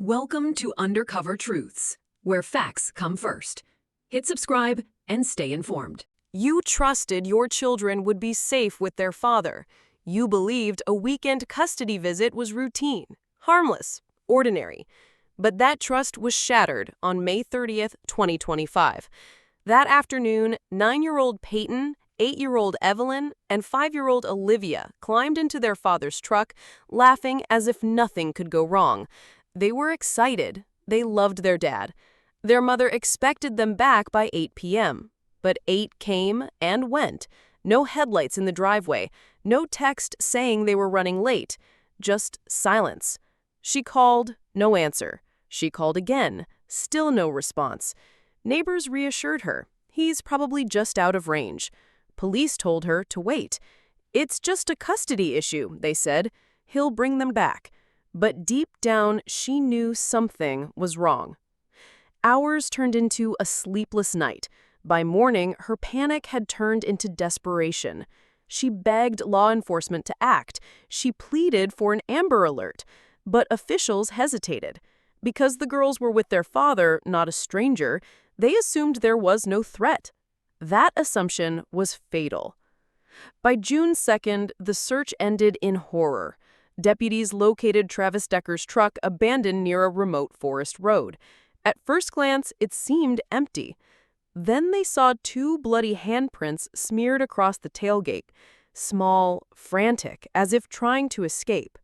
Welcome to Undercover Truths, where facts come first. Hit subscribe and stay informed. You trusted your children would be safe with their father. You believed a weekend custody visit was routine, harmless, ordinary. But that trust was shattered on May 30th, 2025. That afternoon, 9-year-old Paityn, 8-year-old Evelyn, and 5-year-old Olivia climbed into their father's truck, laughing as if nothing could go wrong. They were excited. They loved their dad. Their mother expected them back by 8 p.m. But 8 came and went. No headlights in the driveway. No text saying they were running late. Just silence. She called, no answer. She called again. Still no response. Neighbors reassured her. He's probably just out of range. Police told her to wait. It's just a custody issue, they said. He'll bring them back. But deep down, she knew something was wrong. Hours turned into a sleepless night. By morning, her panic had turned into desperation. She begged law enforcement to act. She pleaded for an Amber Alert. But officials hesitated. Because the girls were with their father, not a stranger, they assumed there was no threat. That assumption was fatal. By June 2nd, the search ended in horror. Deputies located Travis Decker's truck abandoned near a remote forest road. At first glance, it seemed empty. Then they saw 2 bloody handprints smeared across the tailgate, small, frantic, as if trying to escape.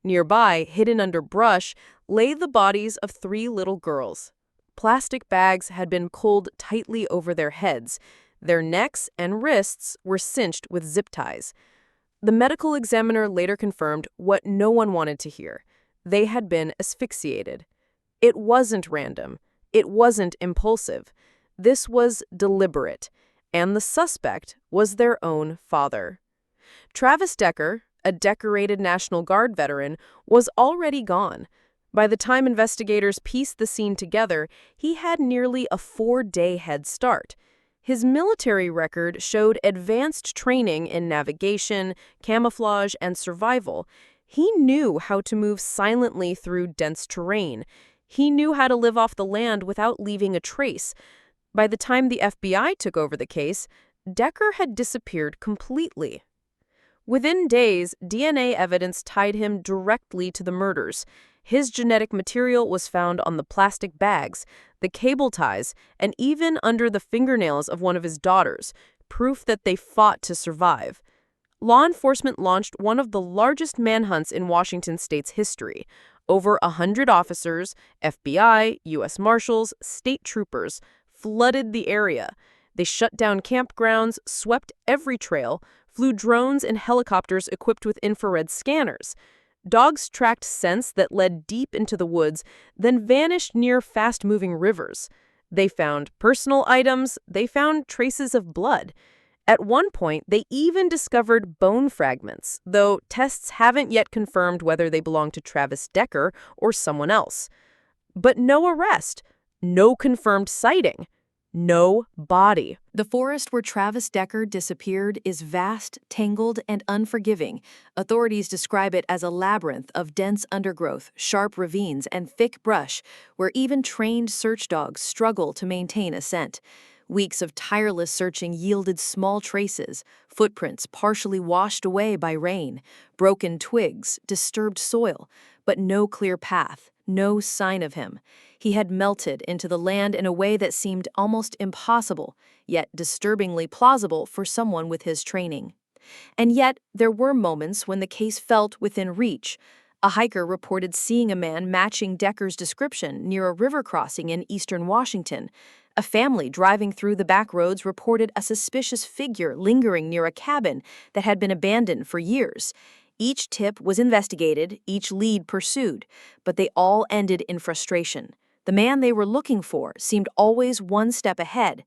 Nearby, hidden under brush, lay the bodies of 3 little girls. Plastic bags had been pulled tightly over their heads. Their necks and wrists were cinched with zip ties. The medical examiner later confirmed what no one wanted to hear. They had been asphyxiated. It wasn't random. It wasn't impulsive. This was deliberate. And the suspect was their own father. Travis Decker, a decorated National Guard veteran, was already gone. By the time investigators pieced the scene together, he had nearly a 4-day head start. His military record showed advanced training in navigation, camouflage, and survival. He knew how to move silently through dense terrain. He knew how to live off the land without leaving a trace. By the time the FBI took over the case, Decker had disappeared completely. Within days, DNA evidence tied him directly to the murders. His genetic material was found on the plastic bags, the cable ties, and even under the fingernails of one of his daughters, proof that they fought to survive. Law enforcement launched one of the largest manhunts in Washington state's history. Over 100 officers, FBI, U.S. Marshals, state troopers, flooded the area. They shut down campgrounds, swept every trail, flew drones and helicopters equipped with infrared scanners. Dogs tracked scents that led deep into the woods, then vanished near fast-moving rivers. They found personal items. They found traces of blood. At one point, they even discovered bone fragments, though tests haven't yet confirmed whether they belong to Travis Decker or someone else. But no arrest, no confirmed sighting, no body. The forest where Travis Decker disappeared is vast, tangled, and unforgiving. Authorities describe it as a labyrinth of dense undergrowth, sharp ravines, and thick brush, where even trained search dogs struggle to maintain a scent. Weeks of tireless searching yielded small traces, footprints partially washed away by rain, broken twigs, disturbed soil, but no clear path, no sign of him. He had melted into the land in a way that seemed almost impossible, yet disturbingly plausible for someone with his training. And yet, there were moments when the case felt within reach. A hiker reported seeing a man matching Decker's description near a river crossing in eastern Washington. A family driving through the back roads reported a suspicious figure lingering near a cabin that had been abandoned for years. Each tip was investigated, each lead pursued, but they all ended in frustration. The man they were looking for seemed always one step ahead,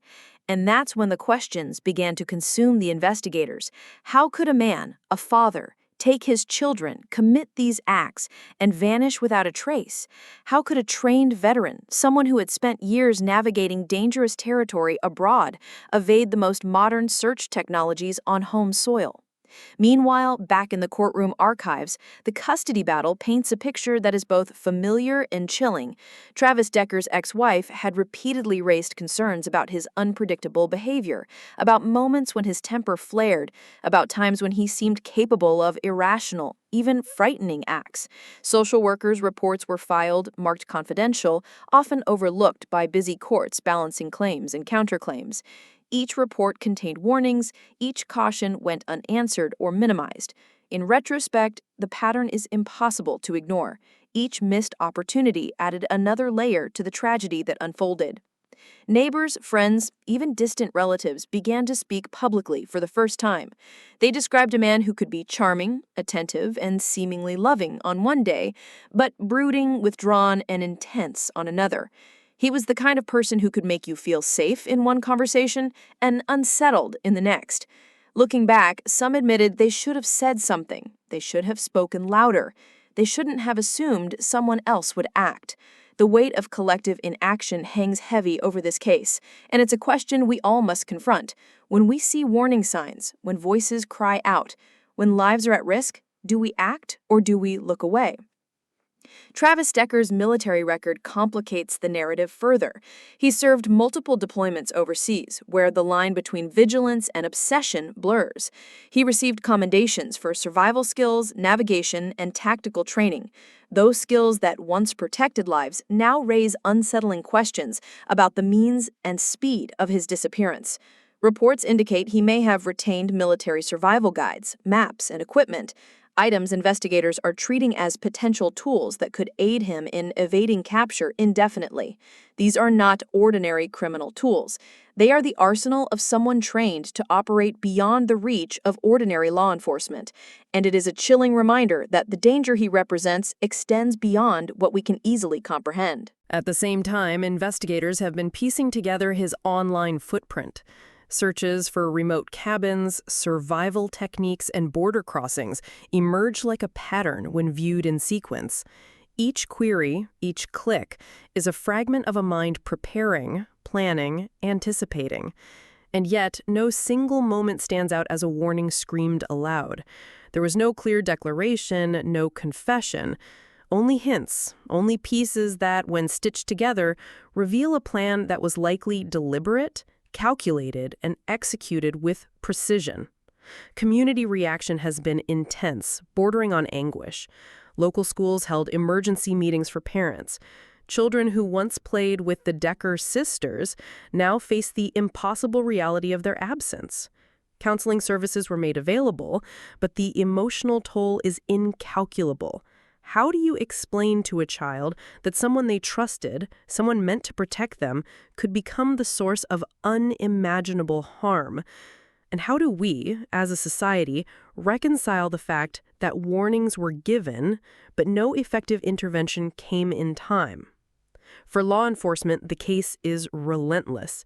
and that's when the questions began to consume the investigators. How could a man, a father, take his children, commit these acts, and vanish without a trace? How could a trained veteran, someone who had spent years navigating dangerous territory abroad, evade the most modern search technologies on home soil? Meanwhile, back in the courtroom archives, the custody battle paints a picture that is both familiar and chilling. Travis Decker's ex-wife had repeatedly raised concerns about his unpredictable behavior, about moments when his temper flared, about times when he seemed capable of irrational, even frightening acts. Social workers' reports were filed, marked confidential, often overlooked by busy courts balancing claims and counterclaims. Each report contained warnings, each caution went unanswered or minimized. In retrospect, the pattern is impossible to ignore. Each missed opportunity added another layer to the tragedy that unfolded. Neighbors, friends, even distant relatives began to speak publicly for the first time. They described a man who could be charming, attentive, and seemingly loving on one day, but brooding, withdrawn, and intense on another. He was the kind of person who could make you feel safe in one conversation and unsettled in the next. Looking back, some admitted they should have said something. They should have spoken louder. They shouldn't have assumed someone else would act. The weight of collective inaction hangs heavy over this case, and it's a question we all must confront. When we see warning signs, when voices cry out, when lives are at risk, do we act or do we look away? Travis Decker's military record complicates the narrative further. He served multiple deployments overseas, where the line between vigilance and obsession blurs. He received commendations for survival skills, navigation, and tactical training. Those skills that once protected lives now raise unsettling questions about the means and speed of his disappearance. Reports indicate he may have retained military survival guides, maps, and equipment, items investigators are treating as potential tools that could aid him in evading capture indefinitely. These are not ordinary criminal tools. They are the arsenal of someone trained to operate beyond the reach of ordinary law enforcement. And it is a chilling reminder that the danger he represents extends beyond what we can easily comprehend. At the same time, investigators have been piecing together his online footprint. Searches for remote cabins, survival techniques, and border crossings emerge like a pattern when viewed in sequence. Each query, each click, is a fragment of a mind preparing, planning, anticipating. And yet, no single moment stands out as a warning screamed aloud. There was no clear declaration, no confession. Only hints, only pieces that, when stitched together, reveal a plan that was likely deliberate, calculated, and executed with precision. Community reaction has been intense, bordering on anguish. Local schools held emergency meetings for parents. Children who once played with the Decker sisters now face the impossible reality of their absence. Counseling services were made available, but the emotional toll is incalculable. How do you explain to a child that someone they trusted, someone meant to protect them, could become the source of unimaginable harm? And how do we, as a society, reconcile the fact that warnings were given, but no effective intervention came in time? For law enforcement, the case is relentless.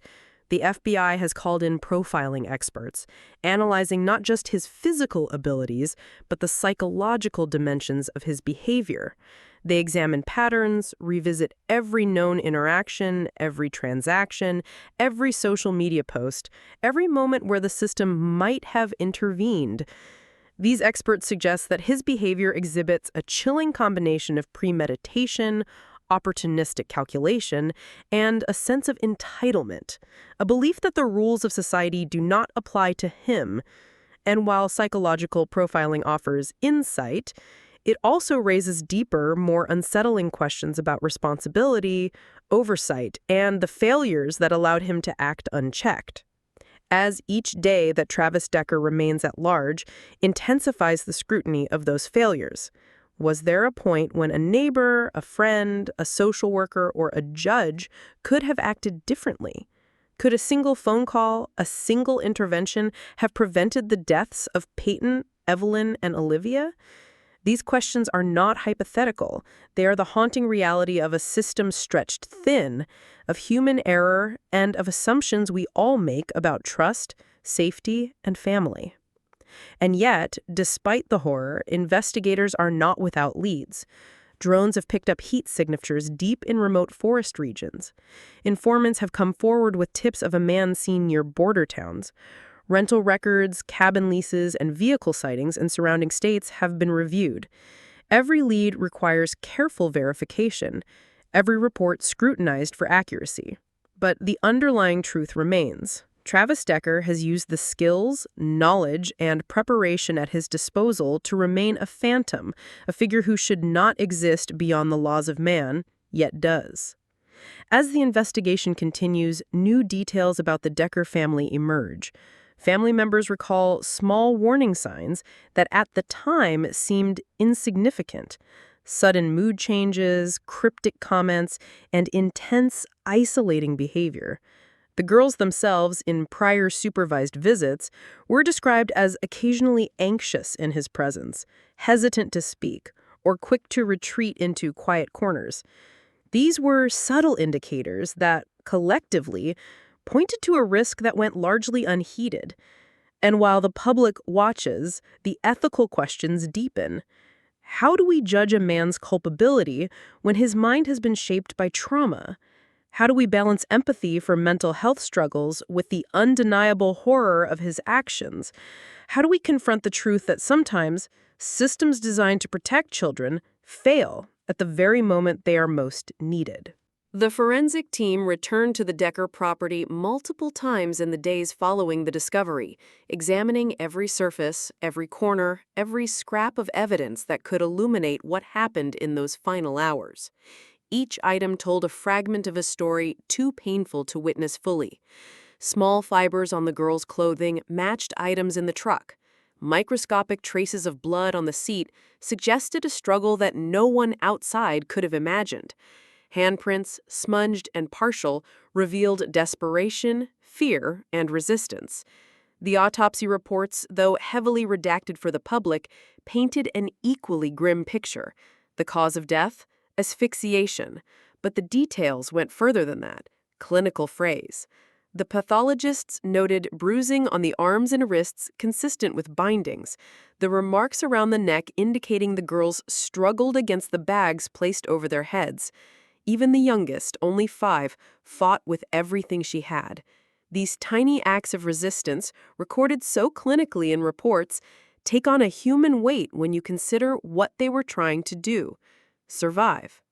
The FBI has called in profiling experts, analyzing not just his physical abilities, but the psychological dimensions of his behavior. They examine patterns, revisit every known interaction, every transaction, every social media post, every moment where the system might have intervened. These experts suggest that his behavior exhibits a chilling combination of premeditation, opportunistic calculation, and a sense of entitlement, a belief that the rules of society do not apply to him. And while psychological profiling offers insight, it also raises deeper, more unsettling questions about responsibility, oversight, and the failures that allowed him to act unchecked. As each day that Travis Decker remains at large intensifies the scrutiny of those failures. Was there a point when a neighbor, a friend, a social worker, or a judge could have acted differently? Could a single phone call, a single intervention have prevented the deaths of Paityn, Evelyn, and Olivia? These questions are not hypothetical. They are the haunting reality of a system stretched thin, of human error, and of assumptions we all make about trust, safety, and family. And yet, despite the horror, investigators are not without leads. Drones have picked up heat signatures deep in remote forest regions. Informants have come forward with tips of a man seen near border towns. Rental records, cabin leases, and vehicle sightings in surrounding states have been reviewed. Every lead requires careful verification, every report scrutinized for accuracy. But the underlying truth remains. Travis Decker has used the skills, knowledge, and preparation at his disposal to remain a phantom, a figure who should not exist beyond the laws of man, yet does. As the investigation continues, new details about the Decker family emerge. Family members recall small warning signs that at the time seemed insignificant. Sudden mood changes, cryptic comments, and intense, isolating behavior. The girls themselves, in prior supervised visits, were described as occasionally anxious in his presence, hesitant to speak, or quick to retreat into quiet corners. These were subtle indicators that, collectively, pointed to a risk that went largely unheeded. And while the public watches, the ethical questions deepen. How do we judge a man's culpability when his mind has been shaped by trauma? How do we balance empathy for mental health struggles with the undeniable horror of his actions? How do we confront the truth that sometimes systems designed to protect children fail at the very moment they are most needed? The forensic team returned to the Decker property multiple times in the days following the discovery, examining every surface, every corner, every scrap of evidence that could illuminate what happened in those final hours. Each item told a fragment of a story too painful to witness fully. Small fibers on the girl's clothing matched items in the truck. Microscopic traces of blood on the seat suggested a struggle that no one outside could have imagined. Handprints, smudged and partial, revealed desperation, fear, and resistance. The autopsy reports, though heavily redacted for the public, painted an equally grim picture. The cause of death? Asphyxiation. But the details went further than that. Clinical phrase. The pathologists noted bruising on the arms and wrists consistent with bindings, the remarks around the neck indicating the girls struggled against the bags placed over their heads. Even the youngest, only 5, fought with everything she had. These tiny acts of resistance, recorded so clinically in reports, take on a human weight when you consider what they were trying to do: survive.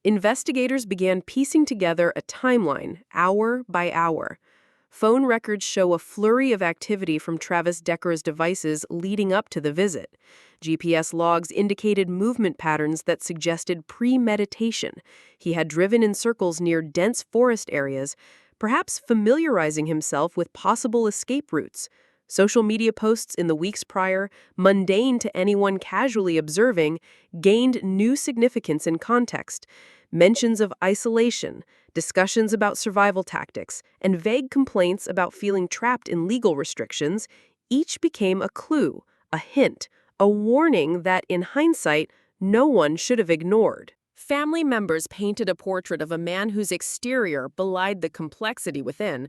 Investigators began piecing together a timeline, hour by hour. Phone records show a flurry of activity from Travis Decker's devices leading up to the visit. GPS logs indicated movement patterns that suggested premeditation. He had driven in circles near dense forest areas, perhaps familiarizing himself with possible escape routes. Social media posts in the weeks prior, mundane to anyone casually observing, gained new significance in context. Mentions of isolation, discussions about survival tactics, and vague complaints about feeling trapped in legal restrictions each became a clue, a hint, a warning that, in hindsight, no one should have ignored. Family members painted a portrait of a man whose exterior belied the complexity within.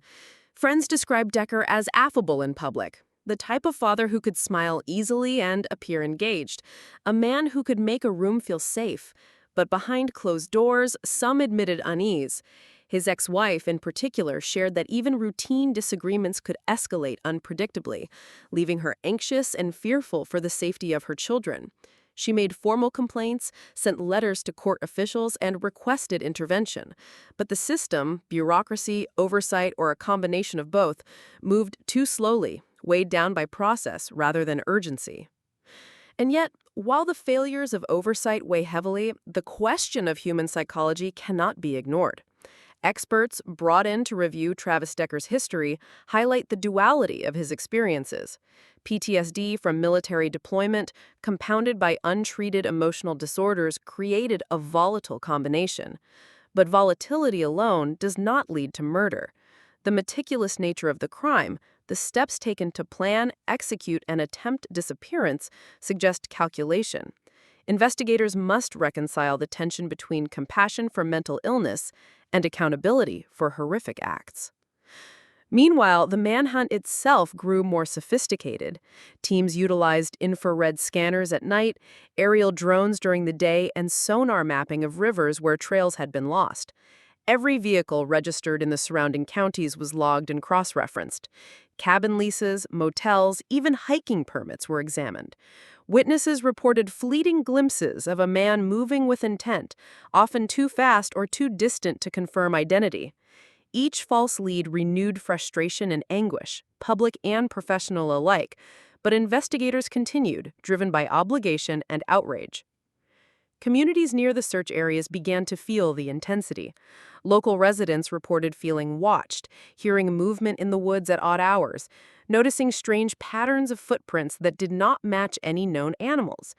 Friends described Decker as affable in public, the type of father who could smile easily and appear engaged, a man who could make a room feel safe. But behind closed doors, some admitted unease. His ex-wife, in particular, shared that even routine disagreements could escalate unpredictably, leaving her anxious and fearful for the safety of her children. She made formal complaints, sent letters to court officials, and requested intervention. But the system, bureaucracy, oversight, or a combination of both, moved too slowly, weighed down by process rather than urgency. And yet, while the failures of oversight weigh heavily, the question of human psychology cannot be ignored. Experts brought in to review Travis Decker's history highlight the duality of his experiences. PTSD from military deployment, compounded by untreated emotional disorders, created a volatile combination. But volatility alone does not lead to murder. The meticulous nature of the crime, the steps taken to plan, execute, and attempt disappearance suggest calculation. Investigators must reconcile the tension between compassion for mental illness and accountability for horrific acts. Meanwhile, the manhunt itself grew more sophisticated. Teams utilized infrared scanners at night, aerial drones during the day, and sonar mapping of rivers where trails had been lost. Every vehicle registered in the surrounding counties was logged and cross-referenced. Cabin leases, motels, even hiking permits were examined. Witnesses reported fleeting glimpses of a man moving with intent, often too fast or too distant to confirm identity. Each false lead renewed frustration and anguish, public and professional alike, but investigators continued, driven by obligation and outrage. Communities near the search areas began to feel the intensity. Local residents reported feeling watched, hearing movement in the woods at odd hours, noticing strange patterns of footprints that did not match any known animals.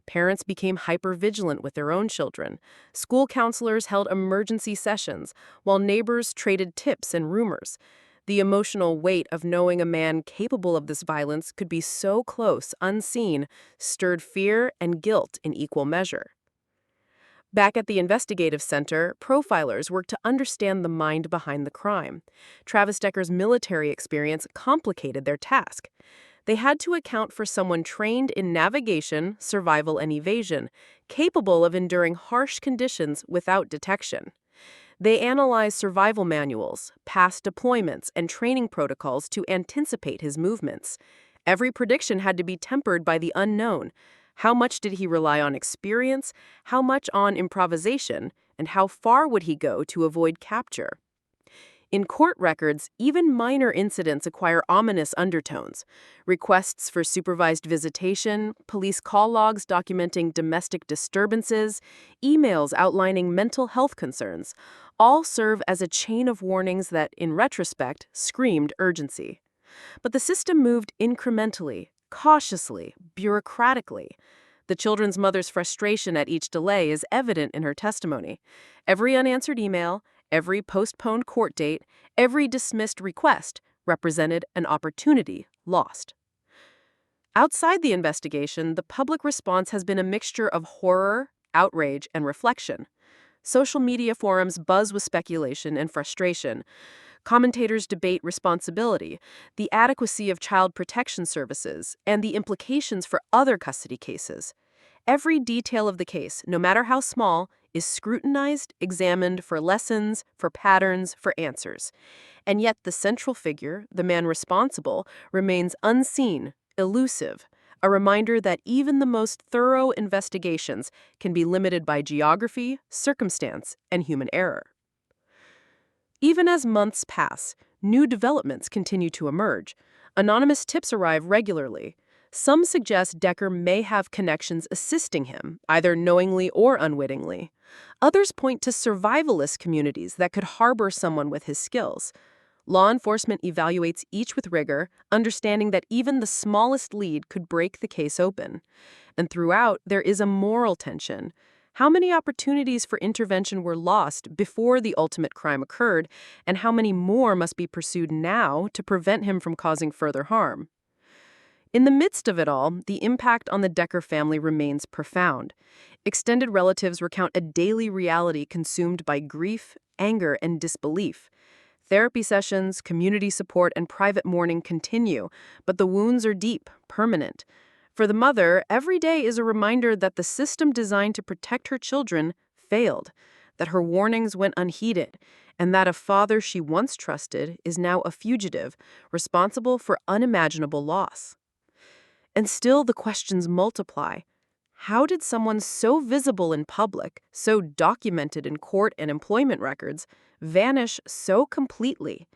Parents became hypervigilant with their own children. School counselors held emergency sessions, while neighbors traded tips and rumors. The emotional weight of knowing a man capable of this violence could be so close, unseen, stirred fear and guilt in equal measure. Back at the investigative center, profilers worked to understand the mind behind the crime. Travis Decker's military experience complicated their task. They had to account for someone trained in navigation, survival, and evasion, capable of enduring harsh conditions without detection. They analyzed survival manuals, past deployments, and training protocols to anticipate his movements. Every prediction had to be tempered by the unknown. How much did he rely on experience, how much on improvisation, and how far would he go to avoid capture? In court records, even minor incidents acquire ominous undertones. Requests for supervised visitation, police call logs documenting domestic disturbances, emails outlining mental health concerns, all serve as a chain of warnings that, in retrospect, screamed urgency. But the system moved incrementally, cautiously, bureaucratically. The children's mother's frustration at each delay is evident in her testimony. Every unanswered email, every postponed court date, every dismissed request represented an opportunity lost. Outside the investigation, the public response has been a mixture of horror, outrage, and reflection. Social media forums buzz with speculation and frustration. Commentators debate responsibility, the adequacy of child protection services, and the implications for other custody cases. Every detail of the case, no matter how small, is scrutinized, examined for lessons, for patterns, for answers. And yet the central figure, the man responsible, remains unseen, elusive, a reminder that even the most thorough investigations can be limited by geography, circumstance, and human error. Even as months pass, new developments continue to emerge. Anonymous tips arrive regularly. Some suggest Decker may have connections assisting him, either knowingly or unwittingly. Others point to survivalist communities that could harbor someone with his skills. Law enforcement evaluates each with rigor, understanding that even the smallest lead could break the case open. And throughout, there is a moral tension. How many opportunities for intervention were lost before the ultimate crime occurred, and how many more must be pursued now to prevent him from causing further harm? In the midst of it all, the impact on the Decker family remains profound. Extended relatives recount a daily reality consumed by grief, anger, and disbelief. Therapy sessions, community support, and private mourning continue, but the wounds are deep, permanent. For the mother, every day is a reminder that the system designed to protect her children failed, that her warnings went unheeded, and that a father she once trusted is now a fugitive, responsible for unimaginable loss. And still the questions multiply. How did someone so visible in public, so documented in court and employment records, vanish so completely?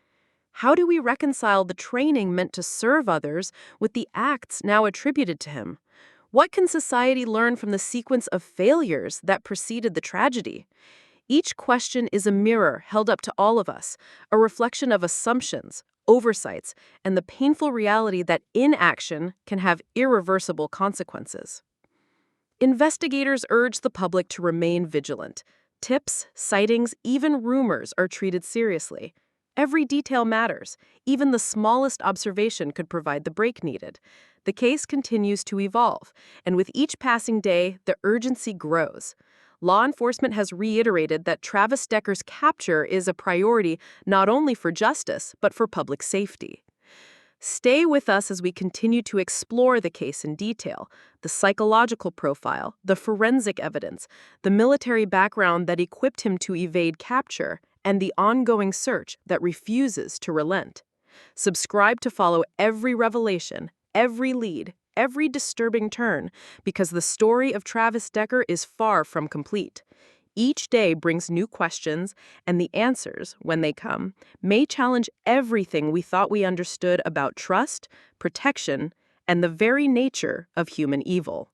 How do we reconcile the training meant to serve others with the acts now attributed to him? What can society learn from the sequence of failures that preceded the tragedy? Each question is a mirror held up to all of us, a reflection of assumptions, oversights, and the painful reality that inaction can have irreversible consequences. Investigators urge the public to remain vigilant. Tips, sightings, even rumors are treated seriously. Every detail matters. Even the smallest observation could provide the break needed. The case continues to evolve, and with each passing day, the urgency grows. Law enforcement has reiterated that Travis Decker's capture is a priority not only for justice, but for public safety. Stay with us as we continue to explore the case in detail, the psychological profile, the forensic evidence, the military background that equipped him to evade capture, and the ongoing search that refuses to relent. Subscribe to follow every revelation, every lead, every disturbing turn, because the story of Travis Decker is far from complete. Each day brings new questions, and the answers, when they come, may challenge everything we thought we understood about trust, protection, and the very nature of human evil.